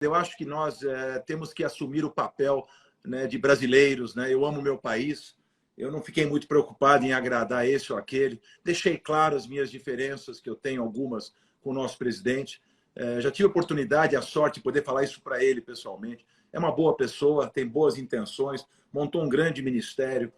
Eu acho que nós temos que assumir o papel, né, de brasileiros, né? Eu amo meu país. Eu não fiquei muito preocupado em agradar esse ou aquele. Deixei claro as minhas diferenças, que eu tenho algumas com o nosso presidente. Já tive a oportunidade, a sorte de poder falar isso para ele pessoalmente. É uma boa pessoa, tem boas intenções, montou um grande ministério,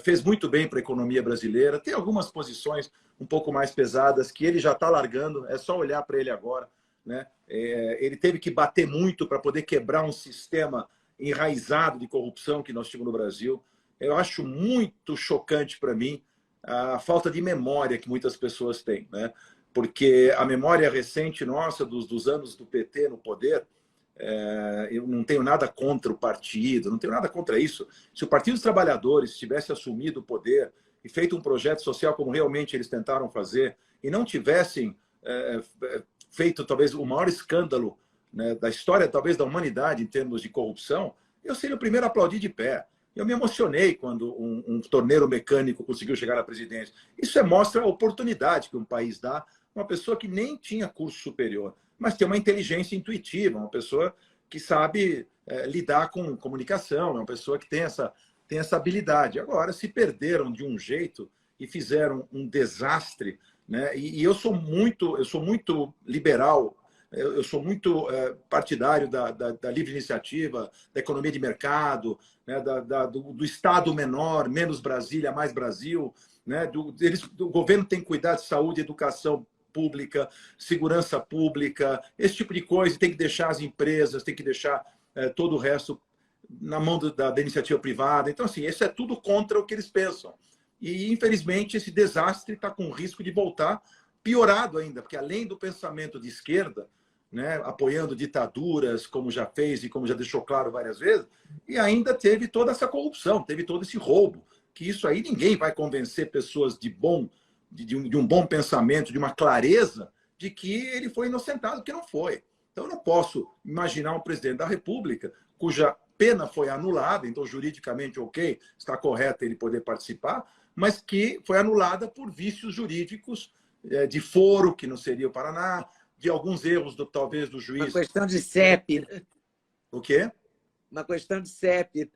fez muito bem para a economia brasileira. Tem algumas posições um pouco mais pesadas que ele já está largando, é só olhar para ele agora, né? Ele teve que bater muito para poder quebrar um sistema enraizado de corrupção que nós tínhamos no Brasil. Eu acho muito chocante para mim a falta de memória que muitas pessoas têm, né? Porque a memória recente nossa dos anos do PT no poder, eu não tenho nada contra o partido, não tenho nada contra isso. Se o Partido dos Trabalhadores tivesse assumido o poder e feito um projeto social como realmente eles tentaram fazer, e não tivessem feito talvez o maior escândalo, né, da história talvez da humanidade em termos de corrupção, eu seria o primeiro a aplaudir de pé. Eu me emocionei quando um torneiro mecânico conseguiu chegar à presidência. Isso mostra a oportunidade que um país dá a uma pessoa que nem tinha curso superior, mas tem uma inteligência intuitiva, uma pessoa que sabe lidar com comunicação, é uma pessoa que tem essa habilidade. Agora, se perderam de um jeito e fizeram um desastre, né? E eu sou muito liberal, eu sou muito partidário da livre iniciativa, da economia de mercado, né? do Estado menor, menos Brasília, mais Brasil, né? O governo tem que cuidar de saúde, educação pública, segurança pública, esse tipo de coisa. Tem que deixar as empresas, tem que deixar todo o resto na mão da iniciativa privada. Então, assim, isso é tudo contra o que eles pensam. E, infelizmente, esse desastre está com risco de voltar piorado ainda, porque além do pensamento de esquerda, né, apoiando ditaduras, como já fez e como já deixou claro várias vezes, e ainda teve toda essa corrupção, teve todo esse roubo, que isso aí ninguém vai convencer pessoas de um bom pensamento, de uma clareza, de que ele foi inocentado, que não foi. Então, eu não posso imaginar um presidente da República cuja pena foi anulada, então juridicamente ok, está correto ele poder participar, mas que foi anulada por vícios jurídicos, de foro, que não seria o Paraná, de alguns erros, talvez, do juiz. Uma questão de CEP. O quê? Uma questão de CEP.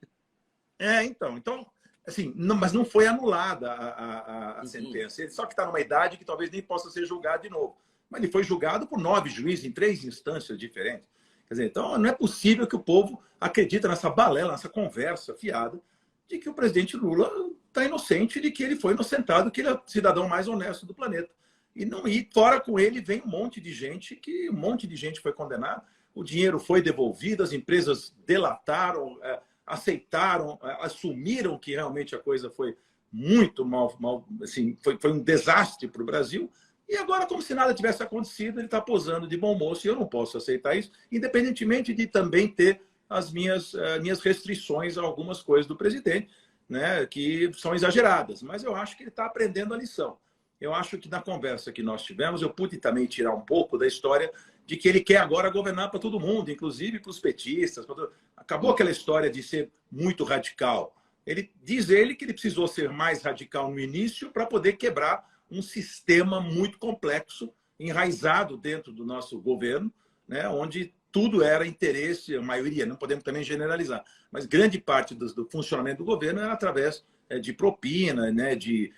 Então, assim, não, mas não foi anulada a sentença. Ele só que está numa idade que talvez nem possa ser julgado de novo. Mas ele foi julgado por 9 juízes em 3 instâncias diferentes. Quer dizer, então não é possível que o povo acredite nessa balela, nessa conversa fiada de que o presidente Lula está inocente, de que ele foi inocentado, que ele é o cidadão mais honesto do planeta. E fora com ele vem um monte de gente foi condenada, o dinheiro foi devolvido, as empresas delataram, aceitaram, assumiram que realmente a coisa foi muito mal assim, foi um desastre para o Brasil. E agora, como se nada tivesse acontecido, ele está posando de bom moço, e eu não posso aceitar isso, independentemente de também ter as minhas restrições a algumas coisas do presidente, né, que são exageradas. Mas eu acho que ele está aprendendo a lição. Eu acho que na conversa que nós tivemos, eu pude também tirar um pouco da história de que ele quer agora governar para todo mundo, inclusive para os petistas. Acabou aquela história de ser muito radical. Diz ele que ele precisou ser mais radical no início para poder quebrar um sistema muito complexo, enraizado dentro do nosso governo, né, onde tudo era interesse, a maioria, não podemos também generalizar, mas grande parte do funcionamento do governo era através de propina, né, de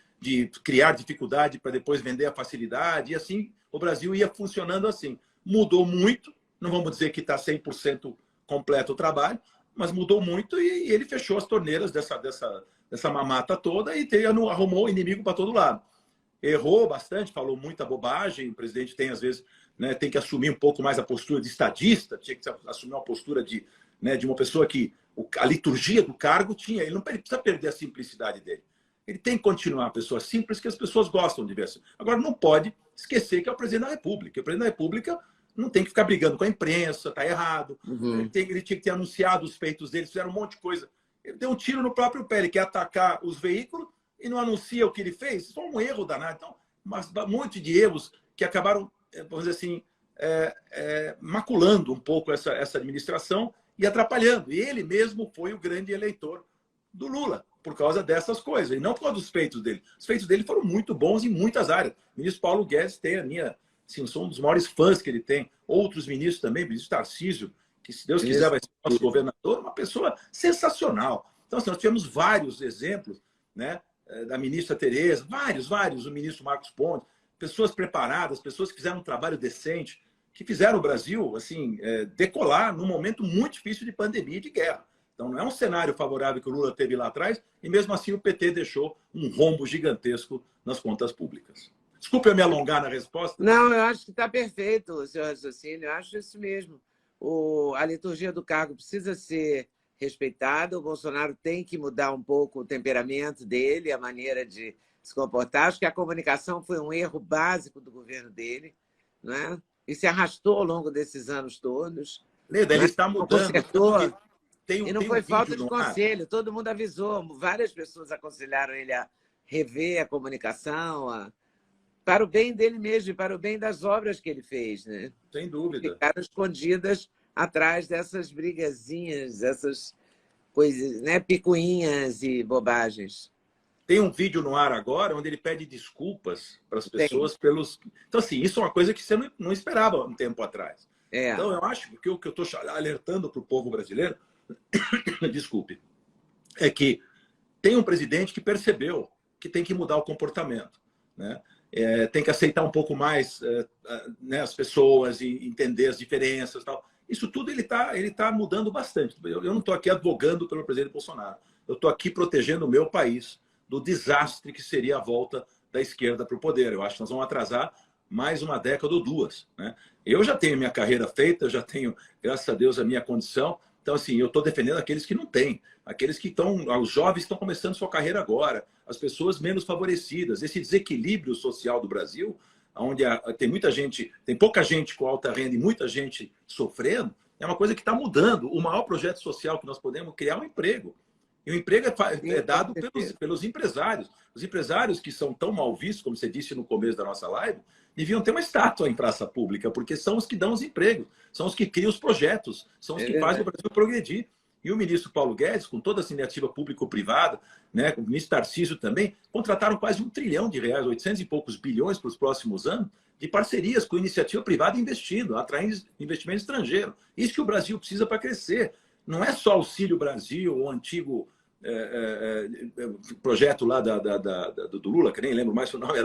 criar dificuldade para depois vender a facilidade, e assim o Brasil ia funcionando assim. Mudou muito, não vamos dizer que está 100% completo o trabalho, mas mudou muito e ele fechou as torneiras dessa mamata toda e arrumou inimigo para todo lado. Errou bastante, falou muita bobagem, o presidente tem, às vezes, né, tem que assumir um pouco mais a postura de estadista, tinha que assumir uma postura de uma pessoa que a liturgia do cargo tinha, ele precisa perder a simplicidade dele. Ele tem que continuar uma pessoa simples, que as pessoas gostam de ver assim. Agora, não pode esquecer que é o presidente da República. O presidente da República não tem que ficar brigando com a imprensa, está errado. Ele tinha que ter anunciado os feitos dele, fizeram um monte de coisa. Ele deu um tiro no próprio pé, ele quer atacar os veículos e não anuncia o que ele fez. Isso é um erro danado. Então, um monte de erros que acabaram, vamos dizer assim, maculando um pouco essa administração e atrapalhando. E ele mesmo foi o grande eleitor do Lula, por causa dessas coisas, e não por causa dos feitos dele. Os feitos dele foram muito bons em muitas áreas. O ministro Paulo Guedes tem assim, eu sou um dos maiores fãs que ele tem. Outros ministros também, o ministro Tarcísio, que, se Deus quiser, vai ser nosso governador, uma pessoa sensacional. Então, assim, nós tivemos vários exemplos, né, da ministra Tereza, vários, o ministro Marcos Pontes, pessoas preparadas, pessoas que fizeram um trabalho decente, que fizeram o Brasil assim, decolar num momento muito difícil de pandemia e de guerra. Então, não é um cenário favorável que o Lula teve lá atrás, e mesmo assim o PT deixou um rombo gigantesco nas contas públicas. Desculpe eu me alongar na resposta. Não, eu acho que está perfeito o seu raciocínio, eu acho isso mesmo. A liturgia do cargo precisa ser respeitada, o Bolsonaro tem que mudar um pouco o temperamento dele, a maneira de se comportar. Acho que a comunicação foi um erro básico do governo dele, né? E se arrastou ao longo desses anos todos. Leda, ele está mudando. E não foi falta de conselho, todo mundo avisou, várias pessoas aconselharam ele a rever a comunicação, para o bem dele mesmo e para o bem das obras que ele fez, né? Sem dúvida. Ficaram escondidas atrás dessas brigazinhas, essas coisas, né? Picuinhas e bobagens. Tem um vídeo no ar agora onde ele pede desculpas para as pessoas pelos... Então, assim, isso é uma coisa que você não esperava um tempo atrás. Então, eu acho que o que eu estou alertando para o povo brasileiro, desculpe, é que tem um presidente que percebeu que tem que mudar o comportamento, né? Tem que aceitar um pouco mais né, as pessoas e entender as diferenças e tal. Isso tudo ele tá mudando bastante. Eu não estou aqui advogando pelo presidente Bolsonaro. Eu estou aqui protegendo o meu país do desastre que seria a volta da esquerda para o poder. Eu acho que nós vamos atrasar mais uma década ou duas, né? Eu já tenho minha carreira feita, já tenho, graças a Deus, a minha condição. Então, assim, eu estou defendendo aqueles que não têm, aqueles que estão, os jovens que estão começando sua carreira agora, as pessoas menos favorecidas, esse desequilíbrio social do Brasil, onde tem muita gente, tem pouca gente com alta renda e muita gente sofrendo, é uma coisa que está mudando. O maior projeto social que nós podemos criar é um emprego. E o emprego é dado pelos empresários. Os empresários que são tão mal vistos, como você disse no começo da nossa live, deviam ter uma estátua em praça pública, porque são os que dão os empregos, são os que criam os projetos, são os que fazem o Brasil progredir. E o ministro Paulo Guedes, com toda essa iniciativa público-privada, né, o ministro Tarcísio também, contrataram quase R$1 trilhão, 800 e poucos bilhões para os próximos anos, de parcerias com iniciativa privada investindo, atraindo investimento estrangeiro. Isso que o Brasil precisa para crescer. Não é só Auxílio Brasil, o antigo projeto lá do Lula, que nem lembro mais o nome,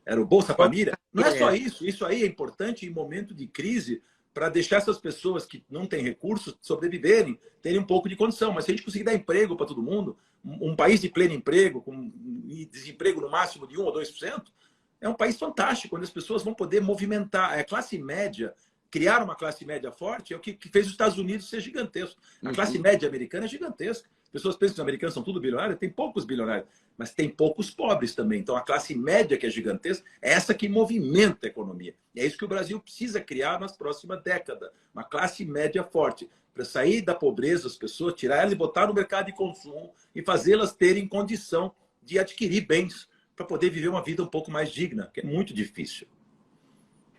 era o Bolsa Família. Não é só isso. Isso aí é importante em momento de crise para deixar essas pessoas que não têm recursos sobreviverem, terem um pouco de condição. Mas se a gente conseguir dar emprego para todo mundo, um país de pleno emprego, com desemprego no máximo de 1 ou 2%, é um país fantástico, onde as pessoas vão poder movimentar. A classe média, criar uma classe média forte, é o que fez os Estados Unidos ser gigantesco. A classe média americana é gigantesca. As pessoas pensam que os americanos são tudo bilionários, tem poucos bilionários, mas tem poucos pobres também. Então, a classe média, que é gigantesca, é essa que movimenta a economia. E é isso que o Brasil precisa criar nas próximas décadas. Uma classe média forte, para sair da pobreza, as pessoas, tirar elas e botar no mercado de consumo e fazê-las terem condição de adquirir bens para poder viver uma vida um pouco mais digna, que é muito difícil.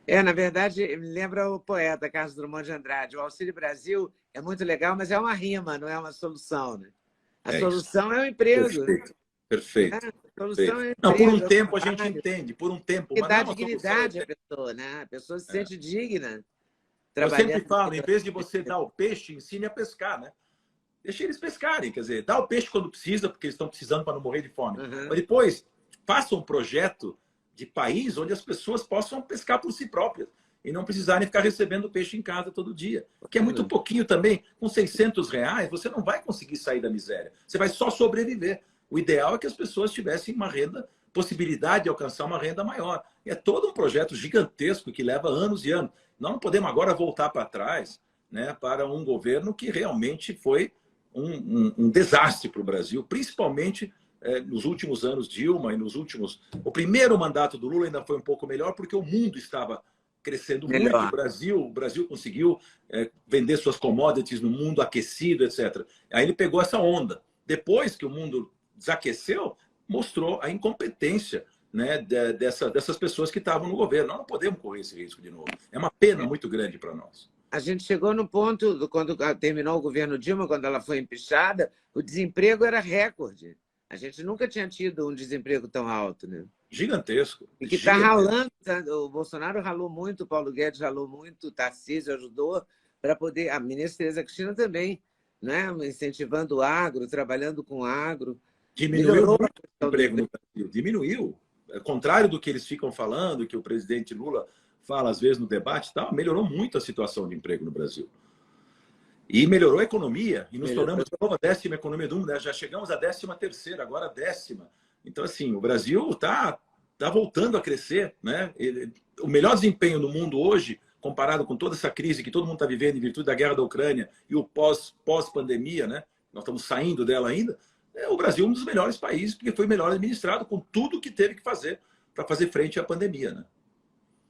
Na verdade, lembra o poeta Carlos Drummond de Andrade. O Auxílio Brasil é muito legal, mas é uma rima, não é uma solução, né? A solução é o emprego. Perfeito. A solução é o emprego. Não, por um tempo a gente entende, por um tempo. Que dá dignidade à pessoa, né? A pessoa se sente digna. Eu sempre falo, em vez de você dar o peixe, ensine a pescar, né? Deixa eles pescarem, quer dizer, dá o peixe quando precisa, porque eles estão precisando para não morrer de fome. Mas depois, faça um projeto de país onde as pessoas possam pescar por si próprias e não precisarem ficar recebendo peixe em casa todo dia. Que é muito pouquinho também. Com R$600, você não vai conseguir sair da miséria. Você vai só sobreviver. O ideal é que as pessoas tivessem uma renda, possibilidade de alcançar uma renda maior. E é todo um projeto gigantesco que leva anos e anos. Nós não podemos agora voltar para trás, né, para um governo que realmente foi um desastre para o Brasil, principalmente nos últimos anos Dilma e nos últimos... O primeiro mandato do Lula ainda foi um pouco melhor porque o mundo estava crescendo muito. O Brasil conseguiu vender suas commodities no mundo aquecido, etc. Aí ele pegou essa onda. Depois que o mundo desaqueceu, mostrou a incompetência, né, dessas pessoas que estavam no governo. Nós não podemos correr esse risco de novo. É uma pena muito grande para nós. A gente chegou no ponto, quando terminou o governo Dilma, quando ela foi empichada, o desemprego era recorde. A gente nunca tinha tido um desemprego tão alto, né? Gigantesco. E que está ralando. O Bolsonaro ralou muito, o Paulo Guedes ralou muito, o Tarcísio ajudou, para poder... A ministra Tereza Cristina também, né? Incentivando o agro, trabalhando com o agro. Diminuiu muito o emprego no Brasil. Diminuiu. Ao contrário do que eles ficam falando, que o presidente Lula fala às vezes no debate, tal, melhorou muito a situação de emprego no Brasil. E melhorou a economia, e nos tornamos de novo a 10ª economia do mundo, né? Já chegamos à 13ª, agora a 10ª. Então, assim, o Brasil está voltando a crescer, né? O melhor desempenho do mundo hoje, comparado com toda essa crise que todo mundo está vivendo em virtude da guerra da Ucrânia e o pós-pandemia, né? Nós estamos saindo dela ainda. O Brasil é um dos melhores países, porque foi melhor administrado com tudo que teve que fazer para fazer frente à pandemia, né?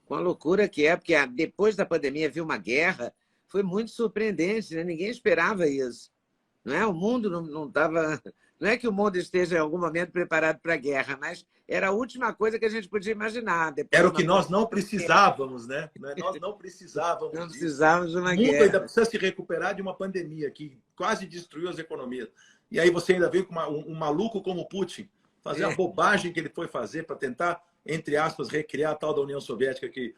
Com a loucura que é, porque depois da pandemia viu uma guerra, foi muito surpreendente, né? Ninguém esperava isso. Não é? O mundo não estava... Não é que o mundo esteja em algum momento preparado para a guerra, mas era a última coisa que a gente podia imaginar. Era o que nós não precisávamos, né? Nós não precisávamos Não precisávamos de uma guerra. O mundo ainda precisa se recuperar de uma pandemia que quase destruiu as economias. E aí você ainda vem com um maluco como o Putin fazer a bobagem que ele foi fazer para tentar, entre aspas, recriar a tal da União Soviética que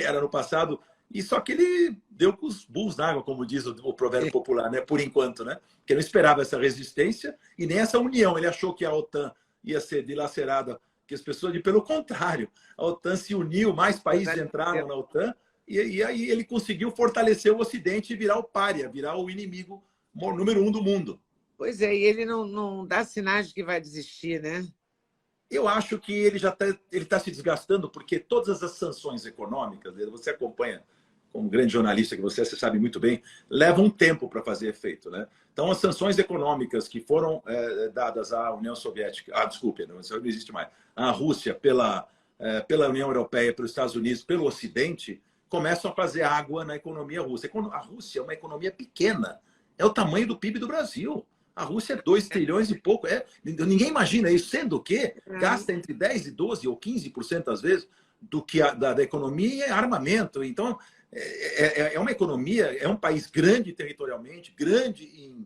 era no passado. E só que ele deu com os burros na água, como diz o provérbio popular, né? Por enquanto, né? Porque não esperava essa resistência e nem essa união. Ele achou que a OTAN ia ser dilacerada, que as pessoas... Pelo contrário, a OTAN se uniu, mais países entraram na OTAN e aí ele conseguiu fortalecer o Ocidente e virar o pária, virar o inimigo número 1 do mundo. Pois é, e ele não dá sinais de que vai desistir, né? Eu acho que ele já está se desgastando, porque todas as sanções econômicas, você acompanha como grande jornalista que você sabe muito bem, levam um tempo para fazer efeito, né? Então, as sanções econômicas que foram dadas à União Soviética, desculpe, não existe mais, à Rússia pela União Europeia, pelos Estados Unidos, pelo Ocidente, começam a fazer água na economia russa. A Rússia é uma economia pequena, é o tamanho do PIB do Brasil. A Rússia é 2 trilhões e pouco. Ninguém imagina isso, sendo que gasta entre 10% e 12% ou 15% às vezes do que da economia em armamento. Então, é uma economia, é um país grande territorialmente, grande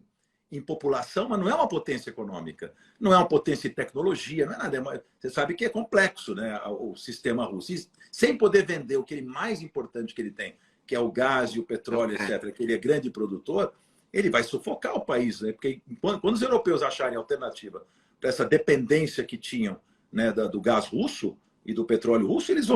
em população, mas não é uma potência econômica, não é uma potência em tecnologia, não é nada. Você sabe que é complexo, né, o sistema russo. E sem poder vender o que é mais importante que ele tem, que é o gás e o petróleo, etc., que ele é grande produtor, ele vai sufocar o país, né? Porque quando os europeus acharem alternativa para essa dependência que tinham, né, do gás russo e do petróleo russo, eles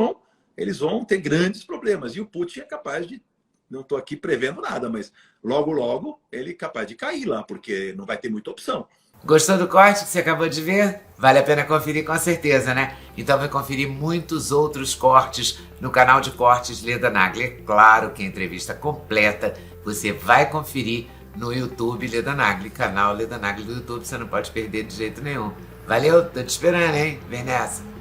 vão ter grandes problemas. E o Putin é capaz de, não estou aqui prevendo nada, mas logo ele é capaz de cair lá, porque não vai ter muita opção. Gostou do corte que você acabou de ver? Vale a pena conferir com certeza, né? Então vai conferir muitos outros cortes no canal de cortes Leda Nagli. É claro que a entrevista completa você vai conferir no YouTube Leda Nagli, canal Leda Nagli do YouTube, você não pode perder de jeito nenhum. Valeu, tô te esperando, hein? Vem nessa!